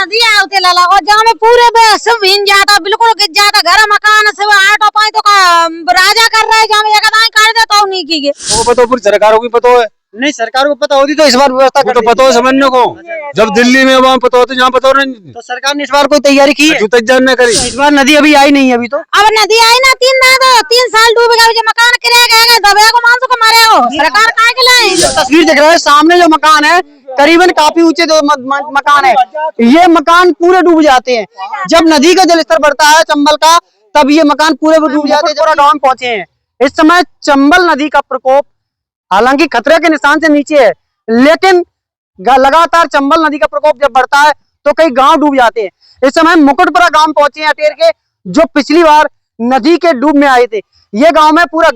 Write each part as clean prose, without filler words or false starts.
नदी आते लाला और जहाँ में पूरे सब भीन जाता, बिल्कुल गिर जाता, घर मकान सब आटो पाई तो का राजा कर रहा है, जहाँ में जगह कर दे तो नहीं की वो पता पूरी सरकारों की पता है। नहीं सरकार को पता होती तो इस बार व्यवस्था तो पता हो समझने को, जब दिल्ली में वहाँ पता होता, यहाँ पता नहीं। तो सरकार ने इस बार कोई तैयारी की है? तैयारी नहीं करी। इस बार नदी अभी आई नहीं है अभी तो। अब नदी आई ना 3 साल डूबेगा, जो मकान गिरेगा दबेगा को मानसो को मारेगा, सरकार कहाँ के लाए? तस्वीर देख रहे हैं सामने जो मकान है, करीबन काफी ऊंचे जो मकान है, ये मकान पूरे डूब जाते हैं। जब नदी का जलस्तर बढ़ता है चंबल का, तब ये मकान पूरे डूब जाते हैं। जब गाँव में पहुंचे हैं इस समय चंबल नदी का प्रकोप हालांकि खतरे के निशान से नीचे है, लेकिन लगातार चंबल नदी का प्रकोप जब बढ़ता है तो कई गांव डूब जाते हैं। इस समय मुकुटपुरा गांव पहुंचे हैं अटेर के, जो पिछली बार नदी के डूब में आए थे। ये गांव में पूरा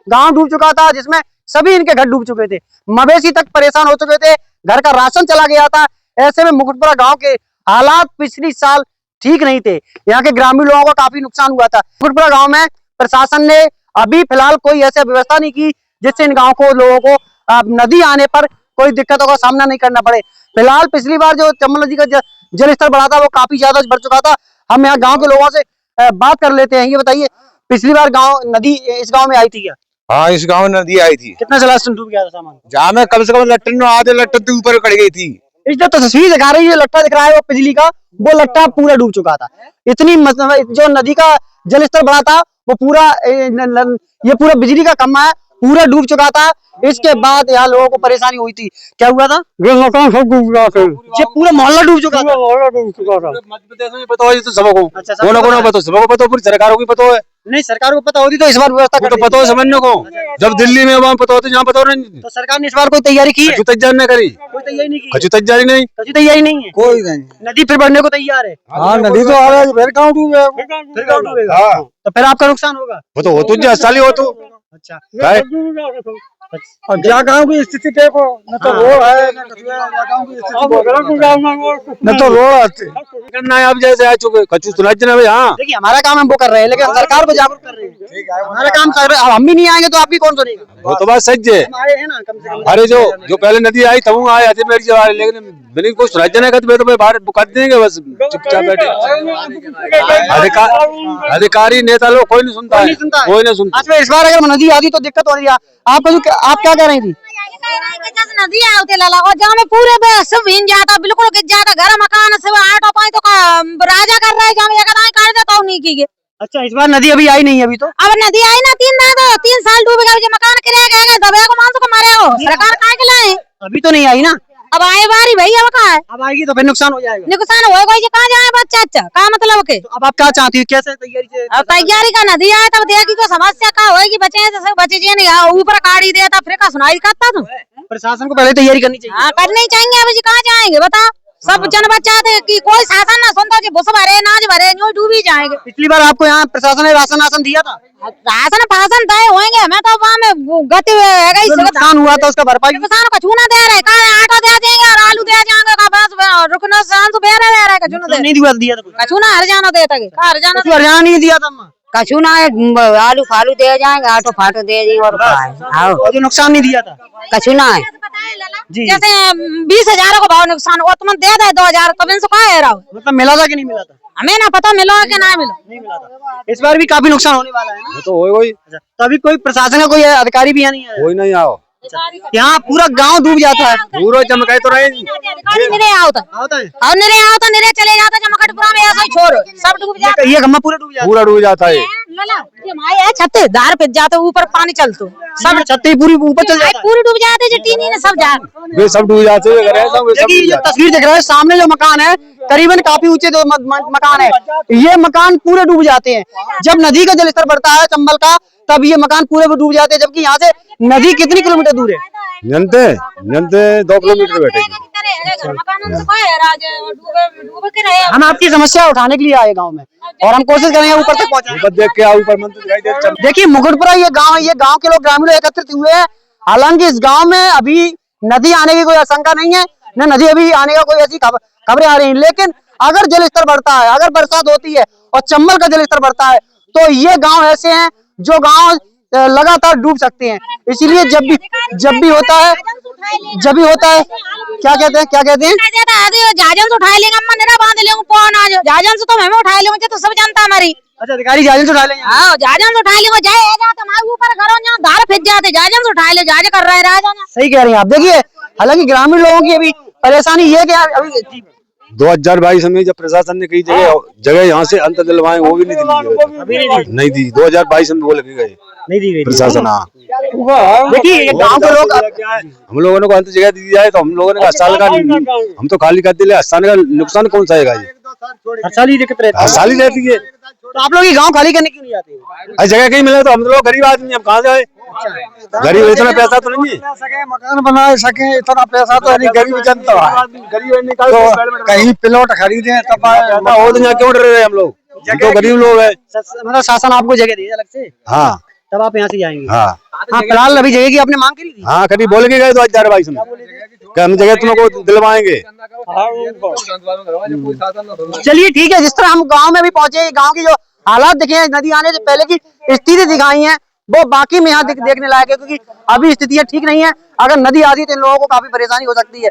गांव डूब चुका था, जिसमें सभी इनके घर डूब चुके थे, मवेशी तक परेशान हो चुके थे, घर का राशन चला गया था। ऐसे में मुकुटपुरा गाँव के हालात पिछली साल ठीक नहीं थे, यहाँ के ग्रामीण लोगों का काफी नुकसान हुआ था। मुकुटपुरा गाँव में प्रशासन ने अभी फिलहाल कोई ऐसी व्यवस्था नहीं की जिससे इन गाँव को लोगों को नदी आने पर कोई दिक्कतों का सामना नहीं करना पड़े। फिलहाल पिछली बार जो चंबल नदी का जल स्तर बढ़ा था वो काफी ज्यादा बढ़ चुका था। हम यहाँ गांव के लोगों से बात कर लेते हैं। ये बताइए, पिछली बार नदी इस गांव में आई थी क्या? हाँ, इस गांव में नदी आई थी। कितना जलाशय डूब गया था सामान? जहाँ में कम से कम लट्टन आधे लट्टन ऊपर कट गई थी। इस जो तस्वीर दिखा रही है, लट्टा दिख रहा है वो बिजली का, वो लट्टा पूरा डूब चुका था। इतनी जो नदी का जल स्तर बढ़ा था वो पूरा ये पूरा बिजली का खंभा है, पूरा डूब चुका था। इसके बाद यहाँ लोगों को परेशानी हुई थी। क्या हुआ था? मकान सब डूब गया था, ये पूरा मोहल्ला डूब चुका था। मध्य प्रदेश में पता हो तो सबको, कौन पता, सबको पता, पूरी सरकारों की पता है। नहीं सरकार को पता होती तो इस बार व्यवस्था तो पता हो समझने को, जब दिल्ली में वहाँ पता होता, यहाँ पता नहीं। तो सरकार ने इस बार कोई तैयारी की है? तैयारी नहीं करी, कोई तैयारी नहीं की। कछु तैयारी नहीं, कछु तैयारी नहीं है, कोई नहीं। नदी फिर बढ़ने को तैयार है। हाँ, नदी तो आ रहा है, फिर गाँव डूबेगा, फिर गाँव डूबेगा। तो फिर आपका नुकसान होगा। वो तो जो साली हो तो अच्छा, और जहाँ गाँव की स्थिति देखो, न तो रोड है, न गाँव की स्थिति, न तो रोड आते करना है। अब जैसे आ चुके कछु सुनाई ना भाई। हाँ देखिए हमारा काम हम वो कर रहे हैं, लेकिन सरकार को जागरूक कर रहे हैं। हमारा काम कर रहे हैं, हम भी नहीं आएंगे तो आप भी कौन सुनेगा? वो तो बात सच है। हम आए हैं ना कम से कम। अरे जो पहले नदी आई तब आए आते मेरी जवाब, लेकिन मैंने कुछ सुनाई देने का तो मैं बाहर कर देंगे, बस चुपचाप बैठे। अधिकारी नेता लोग कोई नहीं सुनता है, कोई नहीं सुनता। अच्छा, इस बार अगर नदी आती तो दिक्कत हो रही है आप क्या कह रही थी? नदी आते लाला और जहाँ में पूरे सब भीन जाता, बिल्कुल गिर जाता, घर मकान सब आटो पाई तो का राजा कर रहा है, जहाँ में जगह कर दे तो नहीं की। अच्छा, इस बार नदी अभी आई नहीं है अभी तो। अब नदी आई ना 3 साल डूबेगा, जो मकान गिरेगा दबेगा को मानसो को मारेगा, सरकार कहाँ के लाए? अभी तो नहीं आई ना। अब आए बारी भैया, अब कहाँ है? अब आएगी तो फिर नुकसान हो जाएगा। नुकसान होगा, कहाँ जाए बच्चा? अच्छा का मतलब के? तो अब आप क्या चाहती हो, कैसे तैयारी से? अब तैयारी का नदी आए तब देखी तो समस्या का होगी, बचे से सब बचे जी नहीं, ऊपर काढ़ी देता फिर का सुनाई करता तुम। प्रशासन को पहले तैयारी करनी चाहिए। हाँ करनी चाहिए। अब जी कहाँ जाएंगे बता? सब जन बच्चा थे कि कोई शासन ना सुनता, जो बुस भरे नाच भरे यूं डूबी जाएंगे। पिछली बार आपको यहाँ प्रशासन ने राशन दिया था? राशन फासन तय होंगे, हमें तो वहाँ में गति नुकसान हुआ था उसका भरपाई किसान को छूना दे रहे, आटा दे देंगे और आलू दे जाएंगे, बस रुकना शांत दे रहे कछू नहीं दिया था। कछू ना हरियाणा देता, हरियाणा हरियाणा नहीं दिया था। कछू ना आलू फालू दे जाएंगे, आटो फाटो दे देंगे और जो नुकसान नहीं दिया था कछू ना है। जैसे 20,000 को भाव नुकसान हुआ, तुम दे दे 2,000, तब इनसे कहा है रहा? मतलब मिला था कि नहीं मिला था? हमें ना पता मिला कि ना मिला। नहीं मिला था। इस बार भी काफी नुकसान होने वाला है ना? तो वही तो अभी कोई प्रशासन का कोई अधिकारी भी यहाँ नहीं आया? कोई नहीं आओ, यहाँ पूरा गांव डूब जाता है। पूरा चमकाए तो रहे निरे आवता है और निरे चले जाता, जमकटपुरा में ऐसा ही छोड़ सब डूब जाता। ये खम्मा पूरा डूब जाता है। ये माई है छत्ते दार पे जाते, ऊपर पानी चलतो, सब छत्ते पूरी ऊपर चल जाता है, पूरी डूब जाते, जो टीनी ने सब जा वे सब डूब जाते हैं। देखिए ये तस्वीर देख रहे हैं सामने जो मकान है, करीबन काफी ऊंचे जो मकान है, ये मकान पूरे डूब जाते हैं। जब नदी का जलस्तर बढ़ता है चंबल का, तब ये मकान पूरे डूब जाते हैं। जबकि यहाँ से नदी कितनी किलोमीटर दूर है? जनते 2 किलोमीटर बैठे। हम आपकी समस्या उठाने के लिए आए गांव में, और हम कोशिश करेंगे ऊपर तक पहुंचे। देख के ऊपर मंदिर दिखाई दे। देखिए मुकुटपुरा ये गांव है, ये गांव के लोग ग्रामीण एकत्रित हुए हैं। हालांकि इस गांव में अभी नदी आने की कोई आशंका नहीं है, न नदी अभी आने का कोई ऐसी खबरें आ रही हैं। लेकिन अगर जल स्तर बढ़ता है, अगर बरसात होती है और चंबल का जल स्तर बढ़ता है, तो ये गाँव ऐसे हैं जो गाँव लगातार डूब सकते हैं। इसीलिए जब भी होता है जब भी होता है क्या कहते हैं जहाजन से उठा लेंगे, अम्मा निरा बांध लेंगे, कौन आज जहाजन से तो हमें उठा लेंगे, तो सब जनता हमारी। अच्छा, अधिकारी जहाज से उठा लेंगे। हाँ, जहाजन से उठा लेंगे, जाए जाते हमारे ऊपर घरों जहाँ धार फिर जाते, जहाजन से उठा ले, जहाज कर रहे हैं राजा। सही कह रही हैं आप। देखिए, हालांकि ग्रामीण लोगों की अभी परेशानी ये है कि अभी 2022 में जब प्रशासन ने कई जगह यहाँ से अंतर दिलवाए, वो भी नहीं दी, नहीं दी। 2022 में वो लगे गए, नहीं दी गई प्रशासन। हाँ, देखिए ये गांव के लोग, हम लोगों को अंत जगह दी जाए तो हम लोगों ने साल का, हम तो खाली कर दिले, साल का नुकसान कौन सा है? हर साल ही दिक्कत रहती है। हर साल ही रहती है। तो आप लोग ये गांव खाली करने क्यों नहीं जाते? हर जगह कहीं मिले तो हम लोग गरीब आदमी, हम कहाँ जाए? गरीब, इतना पैसा तो नहीं है सके मकान बना सके, इतना पैसा तो नहीं, गरीब जनता है। तो कहीं प्लॉट खरीदे तब हो तो यहाँ क्यों डर रहे हैं हम लोग? हम तो गरीब लोग हैं। मतलब शासन आपको जगह दी अलग से, हाँ, तब आप यहाँ से जाएंगे। हाँ, हाँ, फिलहाल अभी जगह की आपने मांग करी थी। हाँ, करीब बोल के गए 2022 में कि हम जगह तुमको दिलवाएंगे। चलिए ठीक है, जिस तरह हम गांव में भी पहुंचे, गांव की जो हालात दिखे, नदी आने से पहले की स्थिति दिखाई है, वो बाकी में यहाँ देखने लायक है, क्योंकि अभी स्थितियां ठीक नहीं है। अगर नदी आती तो इन लोगों को काफी परेशानी हो सकती है।